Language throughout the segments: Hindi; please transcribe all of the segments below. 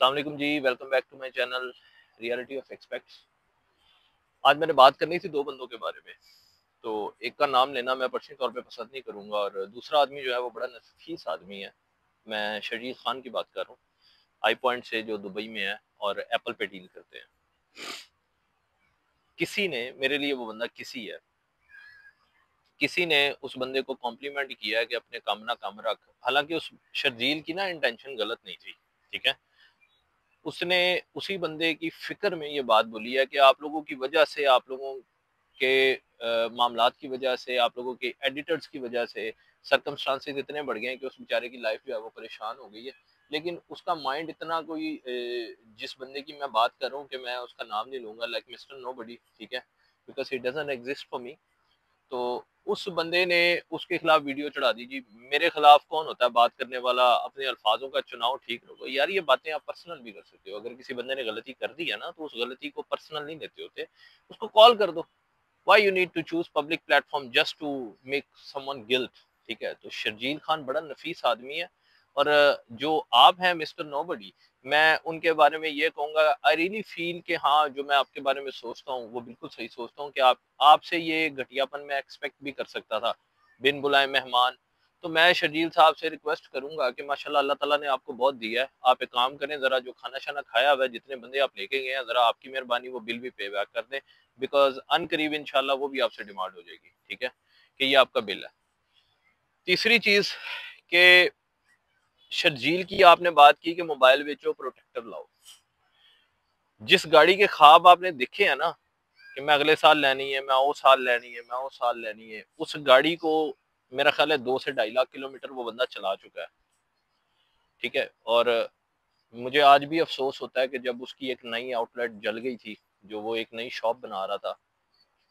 अस्सलाम वालेकुम जी, welcome back to my channel reality of expects. आज मैंने बात करनी थी दो बंदों के बारे में। तो एक का नाम लेना मैं पर्सनली तौर पे पसंद नहीं करूंगा और दूसरा आदमी जो है वो बड़ा नफीस आदमी है। मैं शर्जील खान की बात कर रहा हूँ, आई पॉइंट से, जो दुबई में है और एप्पल पे डील करते हैं। किसी ने मेरे लिए, वो बंदा किसी है, किसी ने उस बंदे को कॉम्प्लीमेंट किया है कि अपने काम ना काम रख। हालांकि उस शर्जील की ना इंटेंशन गलत नहीं थी, ठीक है। उसने उसी बंदे की फिक्र में ये बात बोली है कि आप लोगों की वजह से, आप लोगों के मामलात की वजह से, आप लोगों के एडिटर्स की वजह से सर्कमस्टांसेस इतने बढ़ गए हैं कि उस बेचारे की लाइफ जो है वो परेशान हो गई है। लेकिन उसका माइंड इतना कोई जिस बंदे की मैं बात कर रहा हूँ कि मैं उसका नाम नहीं लूंगा, लाइक मिस्टर नोबडी, ठीक है, because he doesn't exist for me. तो उस बंदे ने उसके खिलाफ वीडियो चढ़ा दी जी। मेरे खिलाफ कौन होता है बात करने वाला? अपने अल्फाजों का चुनाव ठीक रखो यार। ये बातें आप पर्सनल भी कर सकते हो। अगर किसी बंदे ने गलती कर दी है ना, तो उस गलती को पर्सनल नहीं लेते होते, उसको कॉल कर दो। Why you need to choose public platform just to make someone guilt? ठीक है। तो शर्जील खान बड़ा नफीस आदमी है। और जो आप हैं मिस्टर नोबडी, मैं उनके बारे में ये कहूंगा, आई रियली फील कि हाँ, जो मैं आपके बारे में सोचता हूँ वो बिल्कुल सही सोचता हूँ कि आप, आपसे ये घटियापन मैं एक्सपेक्ट भी कर सकता था, बिन बुलाए मेहमान। तो मैं शर्जील साहब से रिक्वेस्ट करूंगा कि माशाल्लाह अल्लाह ताला ने आपको बहुत दिया है। आप एक काम करें, जरा जो खाना शाना खाया हुआ है, जितने बंदे आप लेके गए हैं, जरा आपकी मेहरबानी वो बिल भी पे बैक कर दें, बिकॉज अनकरीब इंशाल्लाह वो भी आपसे डिमांड हो जाएगी, ठीक है, कि ये आपका बिल है। तीसरी चीज के शर्जील की आपने बात की कि मोबाइल बेचो, प्रोटेक्टर लाओ। जिस गाड़ी के ख्वाब आपने देखे हैं ना कि मैं अगले साल लेनी है, मैं वो साल लेनी है, मैं वो साल लेनी है, उस गाड़ी को मेरा ख्याल है 2 से 2.5 लाख किलोमीटर वो बंदा चला चुका है, ठीक है। और मुझे आज भी अफसोस होता है कि जब उसकी एक नई आउटलेट जल गई थी, जो वो एक नई शॉप बना रहा था,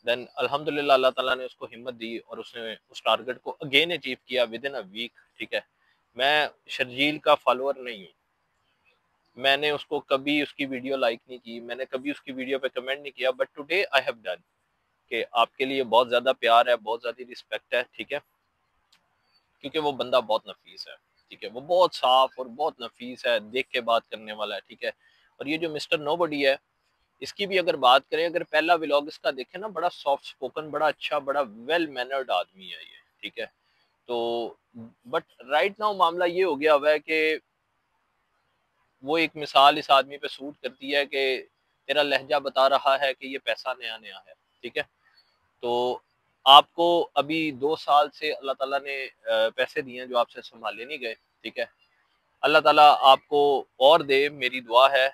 देन अल्हम्दुलिल्लाह अल्लाह ताला ने उसको हिम्मत दी और उसने उस टारगेट को अगेन अचीव किया विद इन अ वीक, ठीक है। मैं शर्जील का फॉलोअर नहीं हूँ, मैंने उसको कभी उसकी वीडियो लाइक नहीं की, मैंने कभी उसकी वीडियो पे कमेंट नहीं किया, but today I have done. कि आपके लिए बहुत ज़्यादा प्यार है, बहुत ज़्यादा रिस्पेक्ट है, ठीक है, क्योंकि वो बंदा बहुत नफीस है, ठीक है। वो बहुत साफ और बहुत नफीस है, देख के बात करने वाला है, ठीक है। और ये जो मिस्टर नोबडी है, इसकी भी अगर बात करें, अगर पहला व्लॉग इसका देखें ना, बड़ा सॉफ्ट स्पोकन, बड़ा अच्छा, बड़ा वेल मैनर्ड आदमी है ये, ठीक है। तो बट राइट नाउ मामला ये हो गया हुआ है कि वो एक मिसाल इस आदमी पे सूट करती है कि तेरा लहजा बता रहा है कि ये पैसा नया नया है, ठीक है। तो आपको अभी 2 साल से अल्लाह ताला ने पैसे दिए हैं जो आपसे संभाले नहीं गए, ठीक है। अल्लाह ताला आपको और दे, मेरी दुआ है,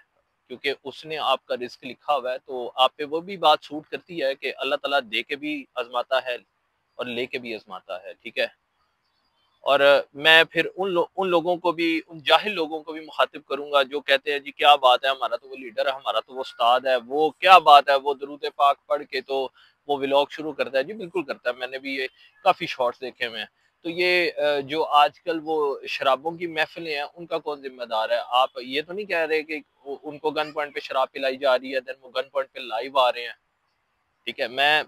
क्योंकि उसने आपका रिस्क लिखा हुआ है। तो आप पे वो भी बात सूट करती है कि अल्लाह ताला दे के भी आजमाता है और लेके भी आजमाता है, ठीक है। और मैं फिर उन लोगों को भी, उन जाहिल लोगों को भी मुखातिब करूंगा जो कहते हैं जी क्या बात है, हमारा तो वो लीडर है, हमारा तो वो उस्ताद है, वो क्या बात है, वो दरूद पाक पढ़ के तो वो व्लॉग शुरू करता है। जी बिल्कुल करता है, मैंने भी ये काफ़ी शॉर्ट्स देखे हुए हैं। तो ये जो आजकल वो शराबों की महफिलें हैं, उनका कौन जिम्मेदार है? आप ये तो नहीं कह रहे कि उनको गन पॉइंट पे शराब पिलाई जा रही है, देन वो गन पॉइंट पे लाइव आ रहे हैं, ठीक है। मैं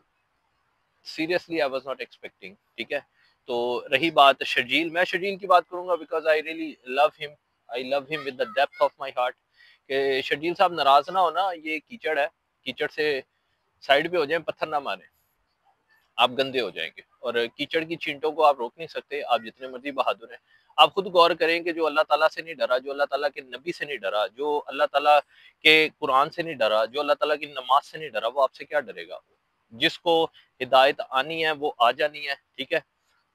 seriously I was not expecting, ठीक है। तो रही बात शर्जील, मैं शर्जील की बात करूंगा because I really love him, I love him with the depth of my heart. कि शर्जील साहब नाराज ना हो ना, ये कीचड़ है, कीचड़ से साइड पे हो जाए, पत्थर ना मारे, आप गंदे हो जाएंगे। और कीचड़ की छींटों को आप रोक नहीं सकते, आप जितने मर्जी बहादुर हैं। आप खुद गौर करें कि जो अल्लाह ताला से नहीं डरा, जो अल्लाह ताला के नबी से नहीं डरा, जो अल्लाह ताला के कुरान से नहीं डरा, जो अल्लाह ताला की नमाज से नहीं डरा, वो आपसे क्या डरेगा? जिसको हिदायत आनी है वो आ जानी है, ठीक है।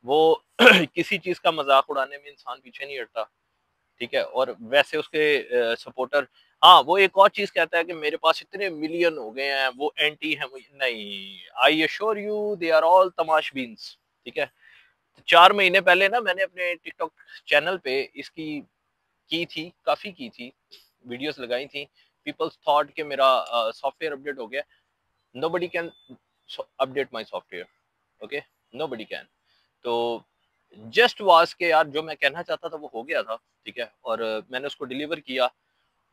वो किसी चीज का मजाक उड़ाने में इंसान पीछे नहीं हटता, ठीक है। और वैसे उसके सपोर्टर, हाँ, वो एक और चीज कहता है कि मेरे पास इतने मिलियन हो गए हैं, वो एंटी है, नहीं, I assure you they are all तमाशबीन्स, ठीक है। तो 4 महीने पहले ना मैंने अपने टिकटॉक चैनल पे इसकी की थी, काफी की थी, वीडियोस लगाई थी। पीपल्स थॉट कि मेरा सॉफ्टवेयर अपडेट हो गया। Nobody can update my software, okay, nobody can. तो जस्ट वाज के यार, जो मैं कहना चाहता था वो हो गया था, ठीक है। और मैंने उसको डिलीवर किया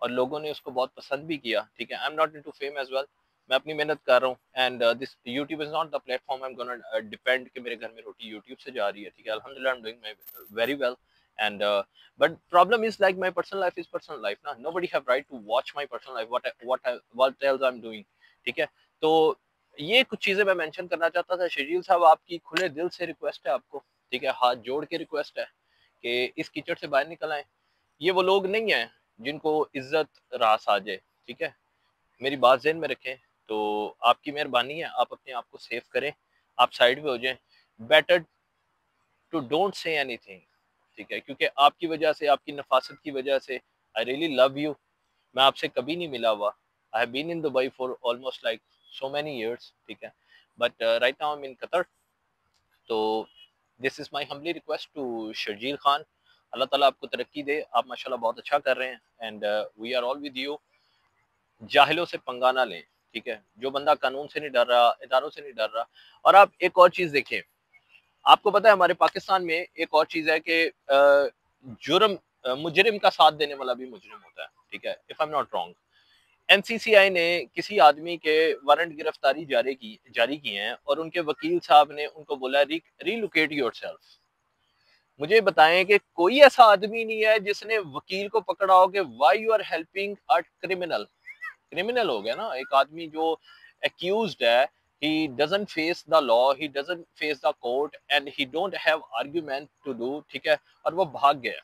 और लोगों ने उसको बहुत पसंद भी किया, ठीक है। I am not into fame as well, मैं अपनी मेहनत कर रहा हूँ, and this YouTube is not the platform I am gonna depend कि मेरे घर में रोटी यूट्यूब से जा रही है, ठीक है। अल्हम्दुलिल्लाह I am doing my very well, And but problem is like my personal life is personal life ना, nobody have right to watch my personal life, what else I'm doing. ठीक है, तो ये कुछ चीजें मैं मेंशन करना चाहता था। शर्जील साहब, आपकी खुले दिल से रिक्वेस्ट है आपको, ठीक है, हाथ जोड़ के रिक्वेस्ट है कि इस कीचड़ से बाहर निकल आए। ये वो लोग नहीं है जिनको इज्जत रास आ जाए, ठीक है, मेरी बात ज़हन में रखें। तो आपकी मेहरबानी है, आप अपने आप को सेव करें, आप साइड पे हो जाएं, better to don't say anything, ठीक है, क्योंकि आपकी वजह से, आपकी नफासत की वजह से, आई रियली लव यू, मैं आपसे कभी नहीं मिला हुआ, I have been in Dubai for almost like so many years, ठीक है, but right now I am in Qatar. तो this is my humbly request to Sharjeel Khan, Allah ताला आपको तरक्की दे, आप माशाल्लाह बहुत अच्छा कर रहे हैं and we are all with you. जाहिलों से पंगा ना लें, ठीक है, जो बंदा कानून से नहीं डर रहा, इदारों से नहीं डर रहा। और आप एक और चीज़ देखें, आपको पता है हमारे पाकिस्तान में एक और चीज़ है कि जुर्म मुजरिम का साथ देने वाला भी मुजरिम होता है, ठीक है, if I am not wrong. NCCI ने किसी आदमी के वारंट गिरफ्तारी जारी किए हैं और उनके वकील साहब ने उनको बोला रीलोकेट योरसेल्फ। मुझे बताएं कि कोई ऐसा आदमी नहीं है जिसने वकील को पकड़ा हो कि why you are helping a criminal. Criminal हो गया ना एक आदमी जो एक्यूज्ड है, he doesn't face the law, he doesn't face the court and he don't have argument to do, ठीक है, और वो भाग गया।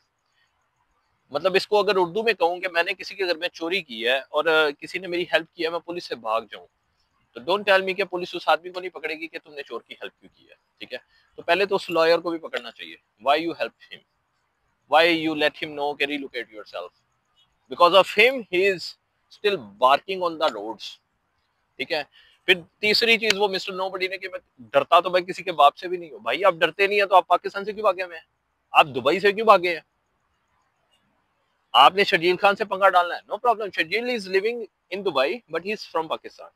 मतलब इसको अगर उर्दू में कहूँ कि मैंने किसी के घर में चोरी की है और किसी ने मेरी हेल्प किया, मैं पुलिस से भाग जाऊं, तो डोंट टेल मी कि पुलिस उस आदमी को नहीं पकड़ेगी कि तुमने चोर की हेल्प क्यों की है, ठीक है। तो पहले तो उस लॉयर को भी पकड़ना चाहिए, why you help him, why you let him know कि relocate yourself, because of him he is still barking on the roads, ठीक है। फिर तीसरी चीज वो मिस्टर नोबडी ने कि मैं डरता तो मैं किसी के बाप से भी नहीं हूँ। भाई आप डरते नहीं है तो आप पाकिस्तान से क्यों भागे हुए हैं, आप दुबई से क्यों भागे हैं? आपने शर्जील खान से पंगा डालना है, no problem, Sharjeel is living in Dubai but he is from Pakistan.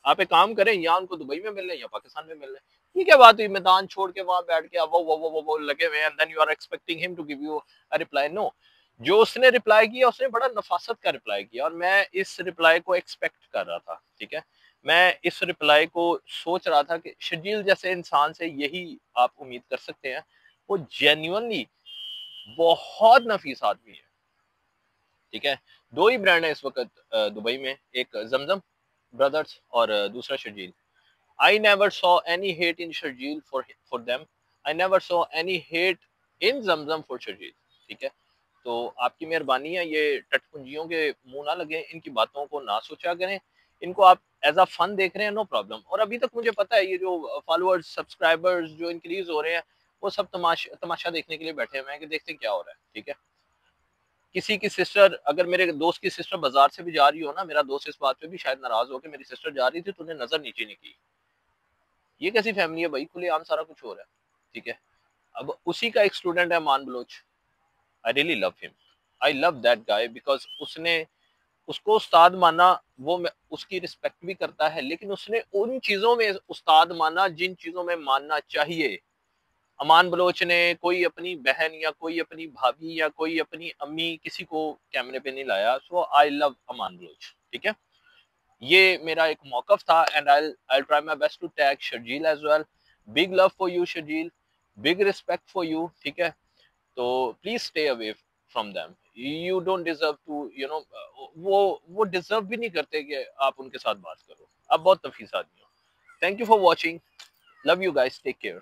आप एक काम करें, या उनको दुबई में मिल लें या पाकिस्तान में मिल लें। ये क्या बात हुई मैदान छोड़ के वहां बैठ के वो लगे हुए and then you are expecting him to give you a reply. No, जो उसने रिप्लाई किया उसने बड़ा नफासत का रिप्लाई किया और मैं इस रिप्लाई को एक्सपेक्ट कर रहा था, ठीक है। मैं इस रिप्लाई को सोच रहा था कि शर्जील जैसे इंसान से यही आप उम्मीद कर सकते हैं। वो जेन्युइनली बहुत नफीस आदमी है, ठीक है। दो ही ब्रांड है इस वक्त दुबई में, एक जमजम ब्रदर्स और दूसरा Sharjeel. I never saw any hate in Sharjeel for them. I never saw any hate in Zamzam for Sharjeel, ठीक है। तो आपकी मेहरबानी है, ये टटपुंजियों के मुंह ना लगे, इनकी बातों को ना सोचा करें, इनको आप एज अ फन देख रहे हैं, नो प्रॉब्लम। और अभी तक मुझे पता है ये जो फॉलोअर्स सब्सक्राइबर्स जो इंक्रीज हो रहे हैं वो सब तमाशा देखने के लिए बैठे हुए हैं कि देखते क्या हो रहा है, ठीक है। किसी की सिस्टर, अगर मेरे दोस्त की सिस्टर बाजार से भी जा रही हो ना, मेरा दोस्त इस बात पे भी शायद नाराज हो कि मेरी सिस्टर जा रही थी तूने नजर नीचे नहीं की। ये कैसी फैमिली है भाई, खुलेआम सारा कुछ हो रहा है, ठीक है। अब उसी का एक स्टूडेंट है Maan Baloch, I really love him, I love that guy because उसने उसको उस्ताद माना, वो उसकी रिस्पेक्ट भी करता है, लेकिन उसने उन चीजों में उस्ताद माना जिन चीजों में मानना चाहिए। अमान बलोच ने कोई अपनी बहन या कोई अपनी भाभी या कोई अपनी अम्मी किसी को कैमरे पे नहीं लाया। सो आई लव अमान बलोच, ठीक है। ये मेरा एक मौकफ था and I try my best to tag Sharjeel as well. Big love for you Sharjeel, big respect for you, ठीक है। तो please stay away from them, you don't deserve to you know, वो डिजर्व भी नहीं करते कि आप उनके साथ बात करो, आप बहुत नफीस आदमी हो। Thank you for watching, love you guys, take care.